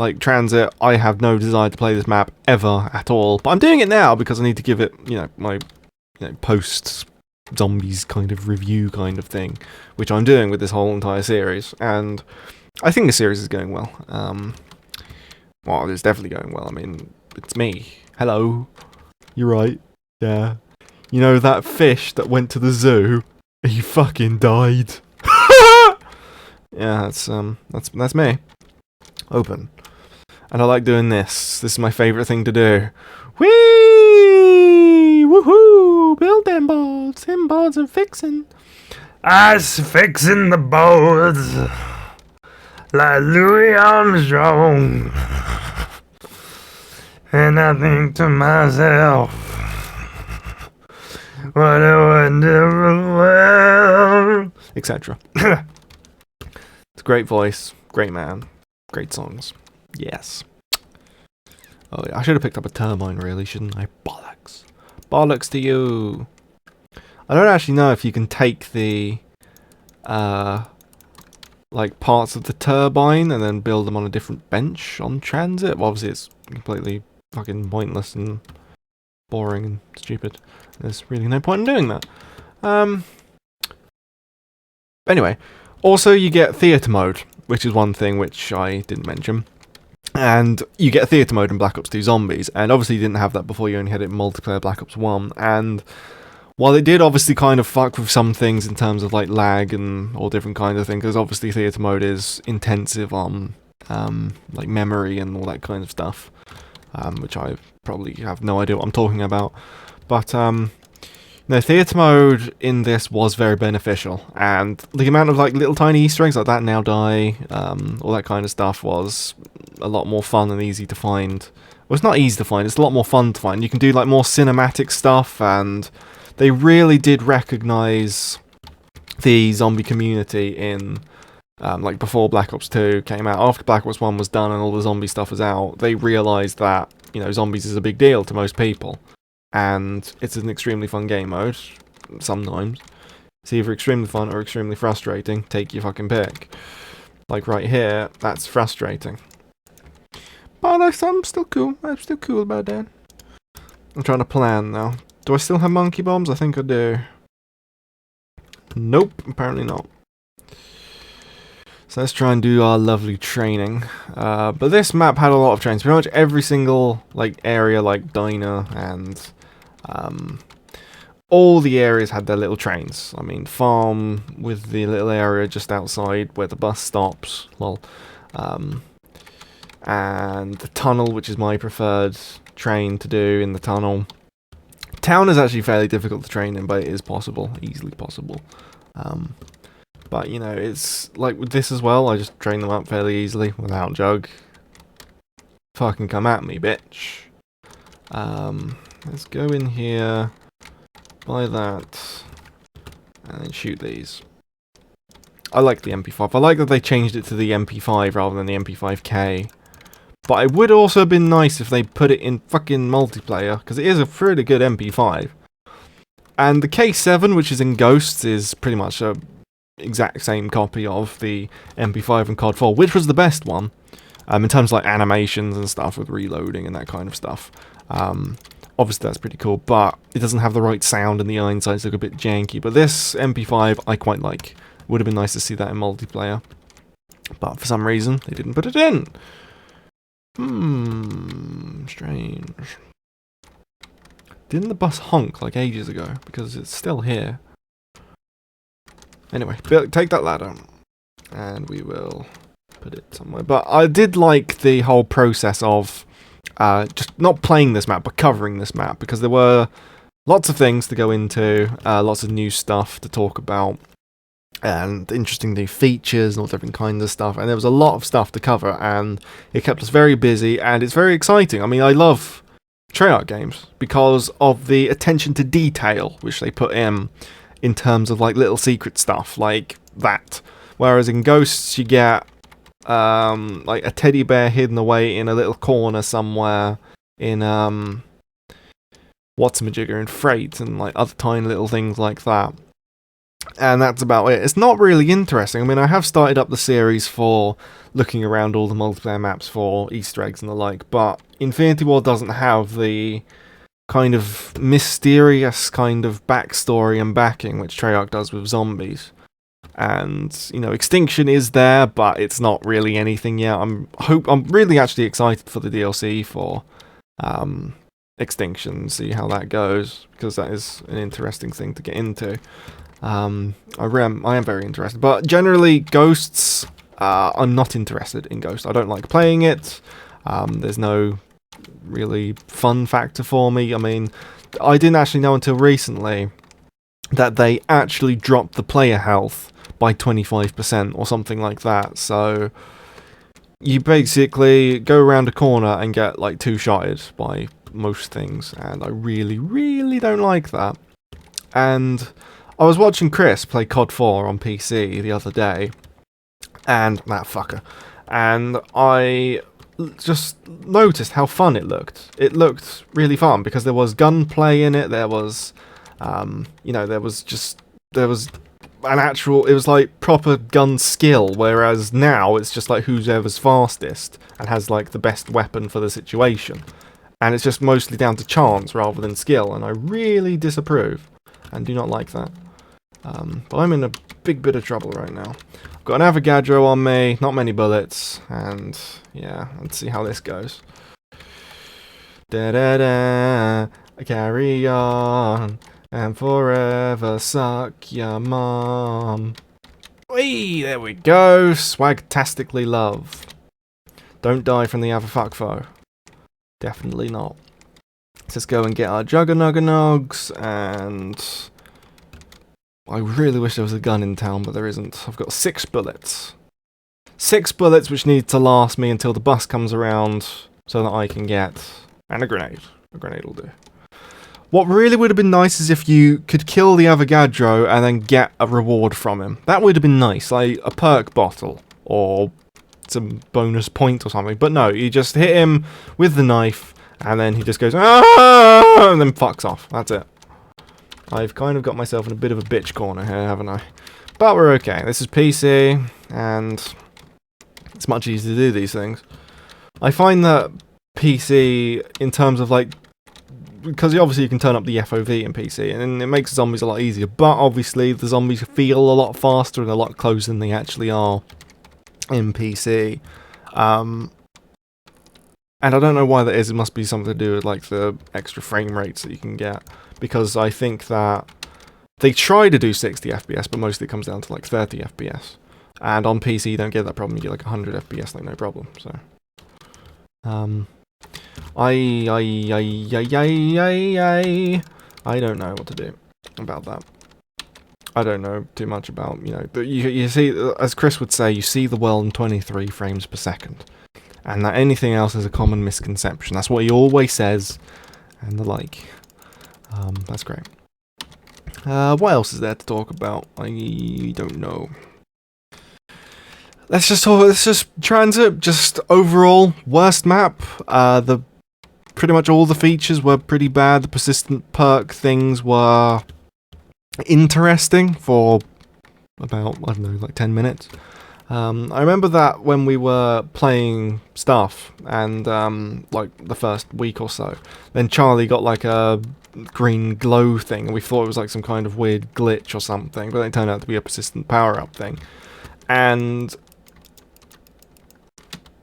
like Transit, I have no desire to play this map ever at all. But I'm doing it now because I need to give it, my post zombies kind of review kind of thing, which I'm doing with this whole entire series. And I think the series is going well. Well, it's definitely going well. I mean, it's me. Hello. You're right. Yeah. You know that fish that went to the zoo? He fucking died. Yeah, that's me. Open. And I like doing this. This is my favourite thing to do. Whee! Woohoo! Build them boards. Them boards are fixing. I's fixing the boards like Louis Armstrong. And I think to myself, what a wonderful world. Etc. It's a great voice, great man, great songs. Yes. Oh yeah, I should have picked up a turbine really, shouldn't I? Bollocks. Bollocks to you. I don't actually know if you can take the like parts of the turbine and then build them on a different bench on Transit. Well, obviously it's completely fucking pointless and boring and stupid. There's really no point in doing that. Anyway, also you get theatre mode, which is one thing which I didn't mention. And you get theatre mode in Black Ops 2 Zombies, and obviously you didn't have that before, you only had it in multiplayer Black Ops 1, and while it did obviously kind of fuck with some things in terms of like lag and all different kinds of things, because obviously theatre mode is intensive on like memory and all that kind of stuff, which I probably have no idea what I'm talking about, but theatre mode in this was very beneficial, and the amount of like little tiny Easter eggs like that now die, all that kind of stuff was a lot more fun and easy to find. Well, it's not easy to find, it's a lot more fun to find. You can do like more cinematic stuff, and they really did recognise the zombie community in like before Black Ops 2 came out. After Black Ops 1 was done and all the zombie stuff was out, they realised that, zombies is a big deal to most people. And it's an extremely fun game mode, sometimes. It's either extremely fun or extremely frustrating. Take your fucking pick. Like right here, that's frustrating. But I'm still cool. I'm still cool about that. I'm trying to plan now. Do I still have monkey bombs? I think I do. Nope, apparently not. So let's try and do our lovely training. But this map had a lot of trains. Pretty much every single area, like diner and all the areas had their little trains. I mean, farm with the little area just outside where the bus stops. Lol. And the tunnel, which is my preferred train to do in the tunnel. Town is actually fairly difficult to train in, but it is possible, easily possible. But it's like with this as well, I just train them up fairly easily without Jug. Fucking come at me, bitch. Let's go in here, buy that, and then shoot these. I like the MP5. I like that they changed it to the MP5 rather than the MP5K. But it would also have been nice if they put it in fucking multiplayer, because it is a pretty good MP5. And the K7, which is in Ghosts, is pretty much a exact same copy of the MP5 and COD 4, which was the best one, in terms of like animations and stuff with reloading and that kind of stuff. Obviously that's pretty cool, but it doesn't have the right sound and the iron sights look a bit janky. But this MP5 I quite like. Would have been nice to see that in multiplayer, but for some reason they didn't put it in. Strange. Didn't the bus honk like ages ago? Because it's still here. Anyway, take that ladder, and we will put it somewhere. But I did like the whole process of just not playing this map, but covering this map, because there were lots of things to go into, lots of new stuff to talk about, and interesting new features and all different kinds of stuff, and there was a lot of stuff to cover, and it kept us very busy, and it's very exciting. I mean, I love Treyarch games because of the attention to detail which they put in terms of like little secret stuff like that, whereas in Ghosts you get like a teddy bear hidden away in a little corner somewhere in whatsamajigger in Freight, and like other tiny little things like that. And that's about it. It's not really interesting. I mean, I have started up the series for looking around all the multiplayer maps for Easter eggs and the like, but Infinity Ward doesn't have the kind of mysterious kind of backstory and backing which Treyarch does with Zombies. And, you know, Extinction is there, but it's not really anything yet. I'm really actually excited for the DLC for Extinction, see how that goes, because that is an interesting thing to get into. I am very interested, but generally Ghosts, I'm not interested in Ghosts. I don't like playing it. There's no really fun factor for me. I mean, I didn't actually know until recently that they actually dropped the player health by 25% or something like that. So you basically go around a corner and get like two-shotted by most things, and I really, really don't like that. And I was watching Chris play COD 4 on PC the other day, and that fucker, and I just noticed how fun it looked. It looked really fun because there was gunplay in it. There was, you know, there was an actual. It was like proper gun skill. Whereas now it's just like whoever's fastest and has like the best weapon for the situation, and it's just mostly down to chance rather than skill. And I really disapprove and do not like that. But I'm in a big bit of trouble right now. I've got an Avogadro on me, not many bullets, and yeah, let's see how this goes. Da da da, carry on, and forever suck your mom. Whee, there we go, swagtastically love. Don't die from the Avofuckfo. Definitely not. Let's go and get our Juggernuggernogs, and I really wish there was a gun in town, but there isn't. I've got 6 bullets. 6 bullets which need to last me until the bus comes around so that I can get... and a grenade. A grenade will do. What really would have been nice is if you could kill the Avogadro and then get a reward from him. That would have been nice, like a perk bottle or some bonus point or something. But no, you just hit him with the knife and then he just goes, "Ah!" and then fucks off. That's it. I've kind of got myself in a bit of a bitch corner here, haven't I? But we're okay. This is PC, and it's much easier to do these things. I find that PC, in terms of like, because obviously you can turn up the FOV in PC, and it makes zombies a lot easier, but obviously the zombies feel a lot faster and a lot closer than they actually are in PC. And I don't know why that is. It must be something to do with like the extra frame rates that you can get. Because I think that they try to do 60 FPS, but mostly it comes down to like 30 FPS. And on PC you don't get that problem, you get like 100 FPS, like no problem. So, I don't know what to do about that. I don't know too much about, you know, but you see, as Chris would say, you see the world in 23 frames per second. And that anything else is a common misconception. That's what he always says, and the like. That's great. What else is there to talk about? I don't know. Let's just Transit. Just overall worst map. Pretty much all the features were pretty bad. The persistent perk things were interesting for about, I don't know, like 10 minutes. I remember that when we were playing stuff, and like the first week or so, then Charlie got like a green glow thing, and we thought it was like some kind of weird glitch or something, but it turned out to be a persistent power-up thing. And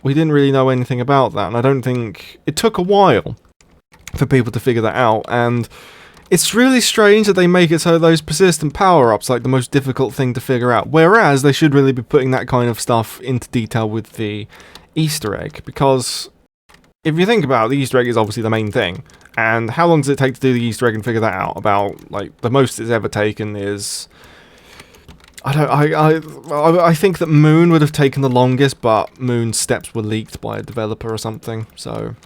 we didn't really know anything about that, and I don't think... It took a while for people to figure that out, and it's really strange that they make it so those persistent power-ups like the most difficult thing to figure out, whereas they should really be putting that kind of stuff into detail with the Easter egg, because if you think about it, the Easter egg is obviously the main thing, and how long does it take to do the Easter egg and figure that out? About, like, the most it's ever taken is... I think that Moon would have taken the longest, but Moon's steps were leaked by a developer or something, so...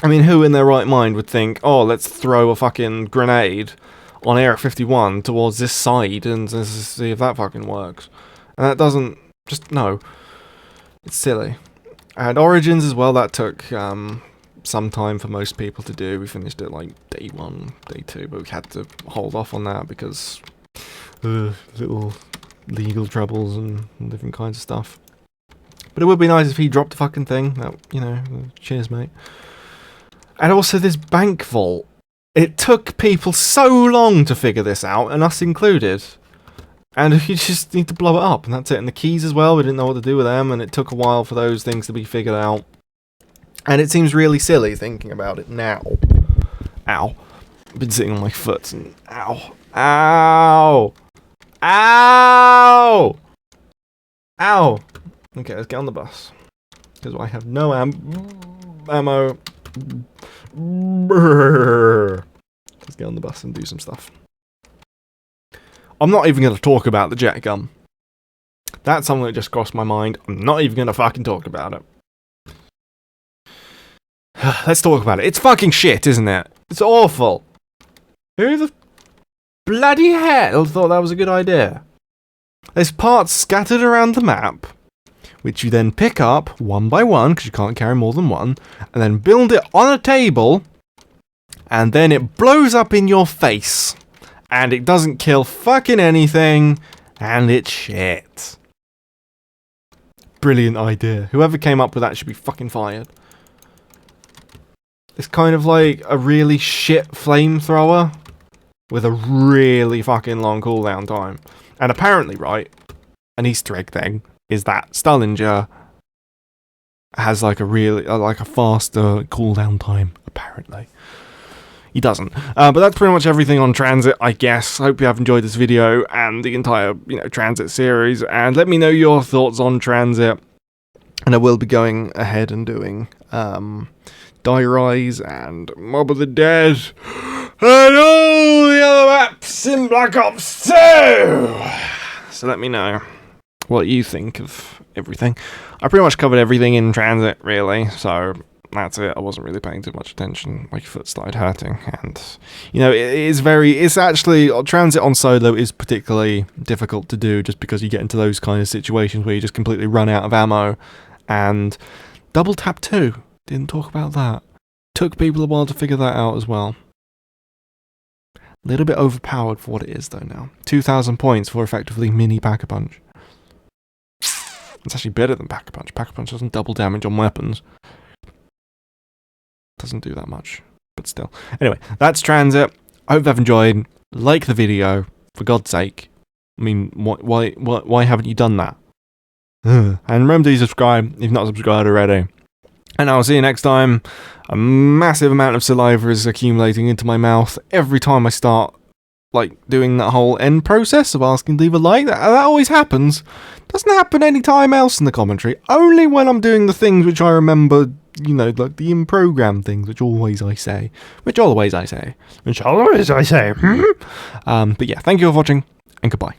I mean, who in their right mind would think, oh, let's throw a fucking grenade on Area 51 towards this side and see if that fucking works? And that doesn't... just, no. It's silly. And Origins as well, that took some time for most people to do. We finished it like day 1, day 2, but we had to hold off on that because little legal troubles and different kinds of stuff. But it would be nice if he dropped the fucking thing. That, you know, cheers, mate. And also this bank vault. It took people so long to figure this out, and us included. And you just need to blow it up, and that's it. And the keys as well, we didn't know what to do with them, and it took a while for those things to be figured out. And it seems really silly thinking about it now. Ow. I've been sitting on my foot, and ow. Ow! Ow! Ow! Okay, let's get on the bus. Because I have no ammo. Let's get on the bus and do some stuff. I'm not even going to talk about the jet gun. That's something that just crossed my mind. I'm not even going to fucking talk about it. Let's talk about it. It's fucking shit, isn't it? It's awful. Who the bloody hell thought that was a good idea? There's parts scattered around the map, which you then pick up one by one, because you can't carry more than one, and then build it on a table, and then it blows up in your face. And it doesn't kill fucking anything, and it's shit. Brilliant idea. Whoever came up with that should be fucking fired. It's kind of like a really shit flamethrower with a really fucking long cooldown time. And apparently, right, an Easter egg thing is that Stallinger has like a really, like a faster cooldown time, apparently. He doesn't. But that's pretty much everything on Transit, I guess. Hope you have enjoyed this video and the entire, Transit series. And let me know your thoughts on Transit. And I will be going ahead and doing Die Rise and Mob of the Dead and all the other maps in Black Ops 2. So let me know what you think of everything. I pretty much covered everything in Transit, really. So that's it. I wasn't really paying too much attention. My foot started hurting, and it's actually Transit on solo is particularly difficult to do, just because you get into those kind of situations where you just completely run out of ammo. And Double Tap 2, didn't talk about that. Took people a while to figure that out as well. A little bit overpowered for what it is though now. 2,000 points for effectively mini Pack-a-Punch. It's actually better than Pack-a-Punch. Pack-a-Punch doesn't double damage on weapons. Doesn't do that much, but still. Anyway, that's Transit. I hope you've enjoyed. Like the video, for God's sake. I mean, why haven't you done that? And remember to subscribe if you've not subscribed already. And I'll see you next time. A massive amount of saliva is accumulating into my mouth every time I start, doing that whole end process of asking to leave a like. That always happens. Doesn't happen any time else in the commentary. Only when I'm doing the things which I remember, like the in-program things, which always I say. But yeah, thank you for watching, and goodbye.